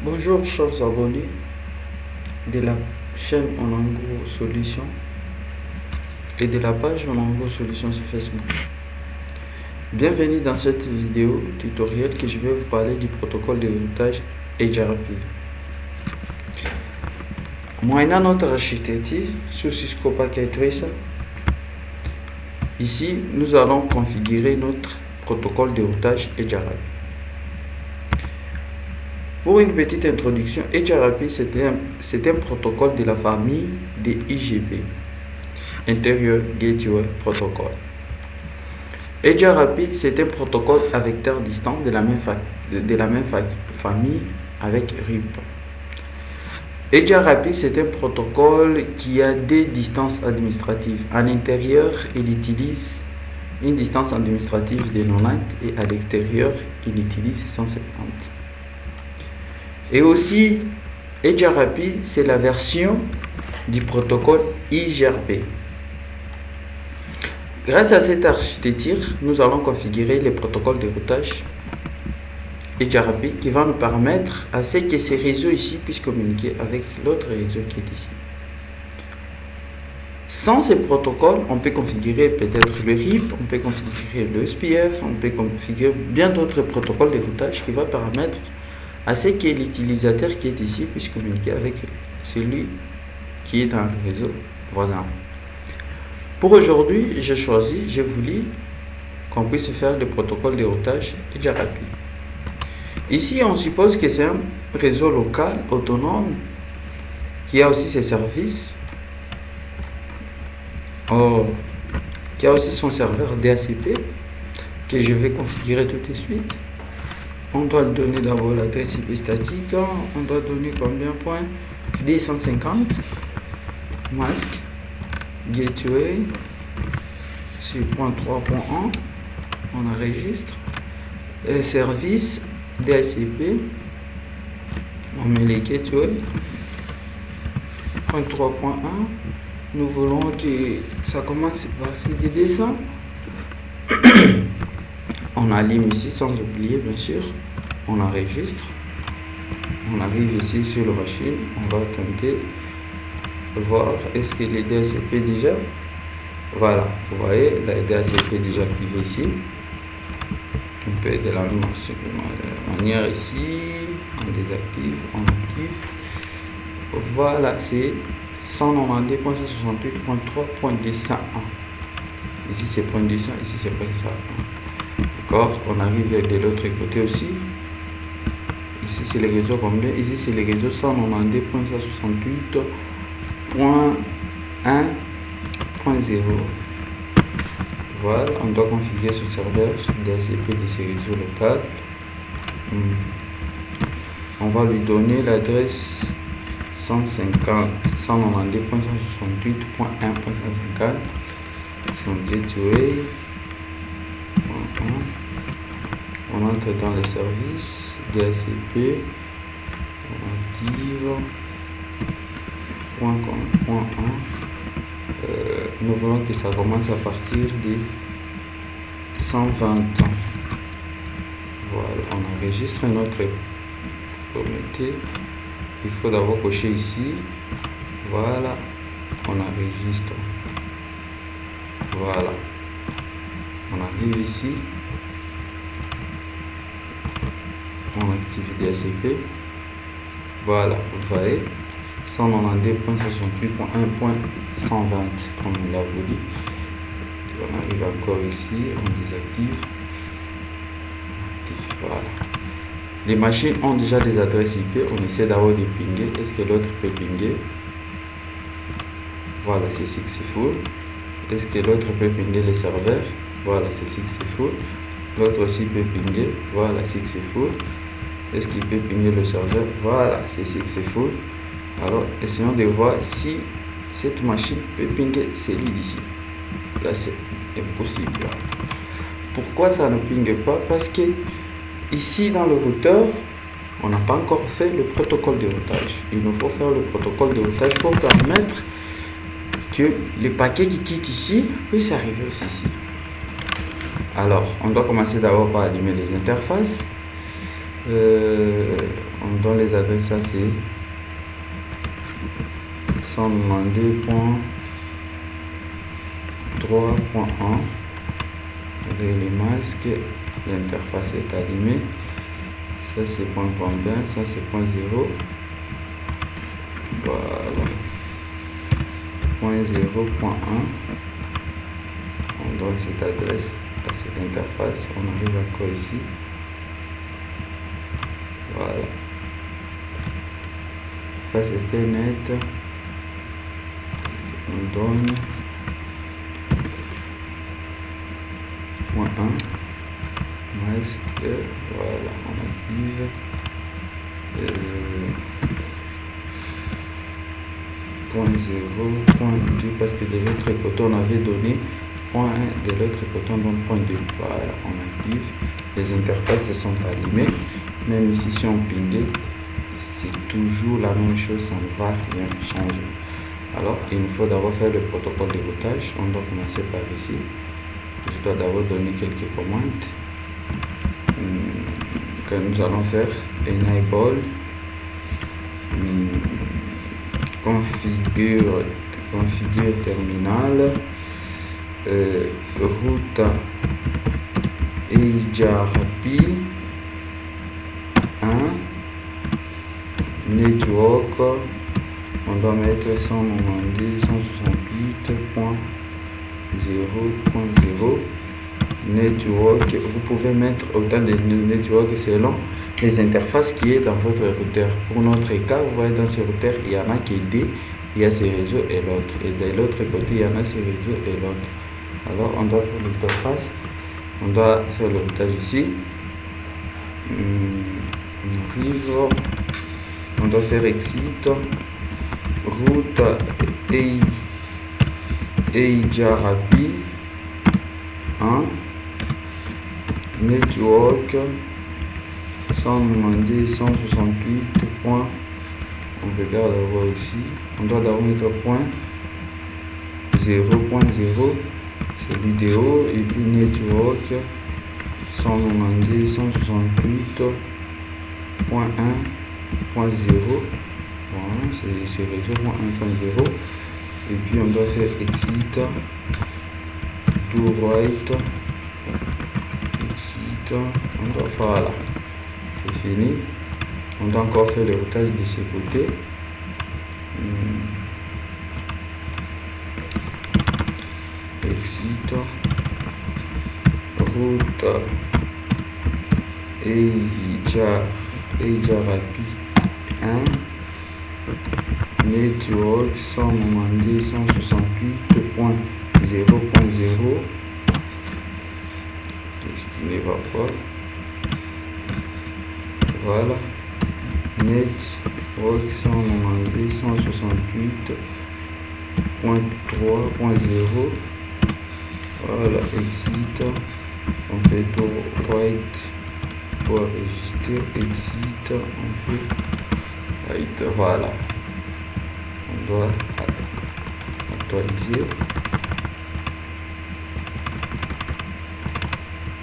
Bonjour chers abonnés de la chaîne Onango Solutions et de la page Onango Solutions sur Facebook. Bienvenue dans cette vidéo tutoriel que je vais vous parler du protocole de routage HRP. Moyennant notre architecture sous Cisco Packet Tracer, ici nous allons configurer notre protocole de routage HRP. Pour une petite introduction, HRP c'est un protocole de la famille des IGP, Interior Gateway Protocol. HRP c'est un protocole à vecteur distant de la même famille avec RIP. HRP c'est un protocole qui a des distances administratives. À l'intérieur, il utilise une distance administrative de 90 et à l'extérieur, il utilise 170. Et aussi, HRP, c'est la version du protocole IGRP. Grâce à cette architecture, nous allons configurer les protocoles de routage HRP qui va nous permettre à ce que ces réseaux ici puissent communiquer avec l'autre réseau qui est ici. Sans ces protocoles, on peut configurer peut-être le RIP, on peut configurer le SPF, on peut configurer bien d'autres protocoles de routage qui vont permettre à ce que l'utilisateur qui est ici puisse communiquer avec celui qui est dans le réseau voisin. Pour aujourd'hui, j'ai voulu qu'on puisse faire le protocole de routage HRP. Ici, on suppose que c'est un réseau local, autonome, qui a aussi ses services, qui a aussi son serveur DHCP, que je vais configurer tout de suite. On doit donner d'abord l'adresse IP statique. On doit donner combien points 250 masque gateway sur point 3.1. On enregistre service DHCP. On met les gateway point 3.1. Nous voulons que ça commence par CDD100. On allume ici sans oublier bien sûr, on enregistre, on arrive ici sur la machine, on va tenter de voir est-ce que les DHCP déjà, voilà, vous voyez la DHCP déjà activée ici, on peut de la même manière ici, on désactive, on active, voilà c'est 192.168.3.201, ici c'est .200, ici c'est .201. D'accord, on arrive de l'autre côté aussi. Ici c'est le réseau combien? Ici c'est le réseau 192.168.1.0. Voilà, on doit configurer ce serveur DHCP de ce réseau local. On va lui donner l'adresse 192.168.1.150. Son gateway. On entre dans les services DHCP, on active .1. Nous voulons que ça commence à partir de 120 ans. Voilà, on enregistre notre propriété. Il faut d'abord cocher ici. Voilà, on enregistre. Voilà, on arrive ici. On active DHCP. Voilà, vous voyez 192.168.1.120 comme on l'a voulu. On arrive encore ici, on désactive. Voilà. Les machines ont déjà des adresses IP. On essaie d'abord de pinguer. Est-ce que l'autre peut pinguer? Voilà, c'est successful. Est-ce que l'autre peut pinguer les serveurs? Voilà, c'est successful. L'autre aussi peut pinguer. Voilà, successful. Est-ce qu'il peut pinguer le serveur? Voilà, c'est successful. Alors, essayons de voir si cette machine peut pinguer celui d'ici. Là, c'est impossible. Pourquoi ça ne pingue pas? Parce que ici, dans le routeur, on n'a pas encore fait le protocole de routage. Il nous faut faire le protocole de routage pour permettre que les paquets qui quittent ici puissent arriver aussi ici. Alors, on doit commencer d'abord par allumer les interfaces. On donne les adresses, ça c'est 192.3.1. Les masques, l'interface est allumée. Ça c'est point combien, ça c'est point 0. Voilà. Point 0.1. On donne cette adresse à cette interface. On arrive à quoi ici? Voilà. Ça c'était net. On donne point 1. Masque. Voilà. On active. Point 0, point 2, parce que de l'autre côté on avait donné point 1, de l'autre côté on donne point 2. Voilà, on active. Les interfaces se sont allumées. Même ici, si on pingue, c'est toujours la même chose, ça ne va rien changer. Alors, il nous faut d'abord faire le protocole de routage. On doit commencer par ici. Je dois d'abord donner quelques commandes que nous allons faire. Enable, configure terminal, route EJRP 1, network, on doit mettre 192.168.0.0 network. Vous pouvez mettre autant de network selon les interfaces qui est dans votre routeur. Pour notre cas, vous voyez dans ce routeur, il y en a qui est D, il y a ce réseau et l'autre. Et de l'autre côté, il y en a ce réseau et l'autre. Alors, on doit faire l'interface. On doit faire le routage ici. On arrive. On doit faire exit. Route EJRP 1. Network 192.168. On regarde d'abord ici. On doit d'abord mettre point 0.0, c'est vidéo, et puis network 192.168.1.0. Voilà, c'est réseau 1.0. Et puis on doit faire exit, do right, exit, on doit faire, voilà, c'est fini. On doit encore faire le routage de ce côté. Exit, route EJRP 1, network 192.168.0.0. Qu'est-ce qui ne va pas? Voilà. Network 192.168.3.0. Voilà, exit. On fait tout right pour enregistrer. Exit. On fait right. Voilà. On doit actualiser.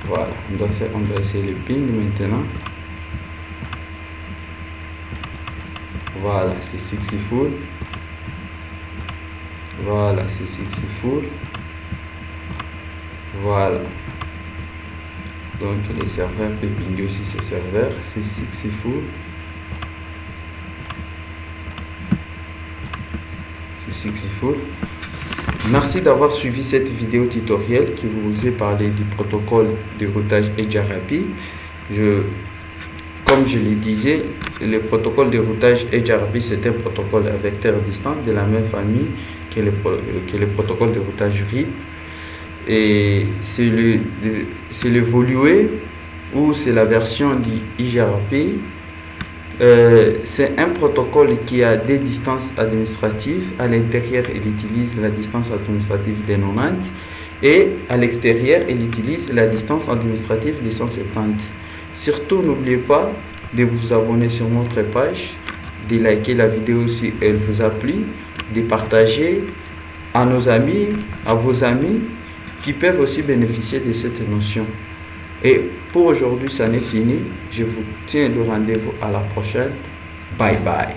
Voilà. On doit essayer le ping maintenant. Voilà, c'est successful. Voilà, c'est successful. Voilà. Donc les serveurs peuvent pinguer aussi ces serveurs. C'est successful. C'est successful. Merci d'avoir suivi cette vidéo tutoriel qui vous a parlé du protocole de routage EJRP. Comme je le disais, le protocole de routage EJRP, c'est un protocole à vecteur distant de la même famille que le protocole de routage RIP. Et c'est l'évolué ou c'est la version du EJRP. C'est un protocole qui a des distances administratives. À l'intérieur, il utilise la distance administrative de 90 et à l'extérieur, il utilise la distance administrative de 170. Surtout, n'oubliez pas de vous abonner sur notre page, de liker la vidéo si elle vous a plu, de partager à nos amis, à vos amis qui peuvent aussi bénéficier de cette notion. Et Pour aujourd'hui, ça n'est fini. Je vous tiens le rendez-vous à la prochaine. Bye bye.